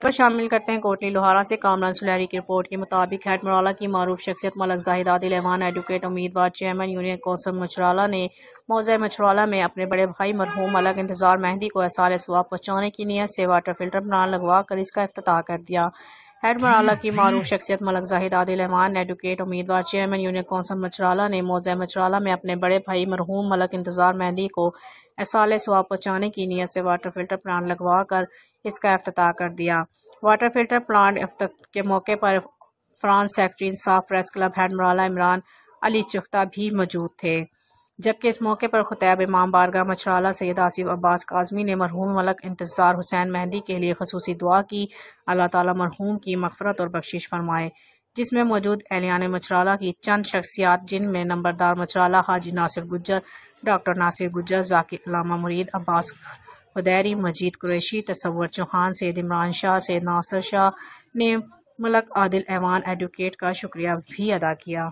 پر شامل کرتے ہیں کوٹلی لوہارا سے کامران سلیری کی رپورٹ کے مطابق ہیڈ مرالہ کی معروف شخصیت ملک زاہد عادل ایوان ایڈوکیٹ امیدوار چیئرمین یونین کونسل مچرالہ نے موضع مچرالہ میں اپنے بڑے بھائی مرحوم ملک انتظار مہدی کو ایصال ثواب پہنچانے کی نیت سے واٹر فلٹر پلانٹ لگوا کر اس کا افتتاح کر دیا۔ ہیڈ مرالہ کی معروف شخصیت ملک زاہد عادل ایوان ایڈوکیٹ امیدوار چیئرمین یونین کونسل مچرالہ نے موضع مچرالہ میں اپنے بڑے بھائی مرحوم ملک انتظار مہدی کو ایصال ثواب پہنچانے کی نیت سے واٹر فلٹر پلانٹ لگوا کر اس کا افتتاح کر دیا۔ واٹر فلٹر پلانٹ افتتاح کے موقع پر فرانس سیکرٹری انصاف press club head Marala Imran Ali Chakhta بھی موجود تھے، جبکہ اس موقع پر خطیب امام بارگاہ مچرالہ سید آصف عباس کاظمی نے مرحوم ملک انتظار حسین مہدی کے لیے خصوصی دعا کی، اللہ تعالیٰ مرحوم کی مغفرت اور بخشش فرمائے، جس میں موجود اہلیان مچرالہ کی چند شخصیات جن میں نمبردار مچرالہ حاجی ناصر گجر، ڈاکٹر ناصر گجر، ذاکر علامہ مرید، عباس خدیری، مجید قریشی، تصور چوہان، سید عمران شاہ، سید ناصر شاہ نے ملک عادل ایوان ایڈوکیٹ کا شکریہ بھی ادا کیا۔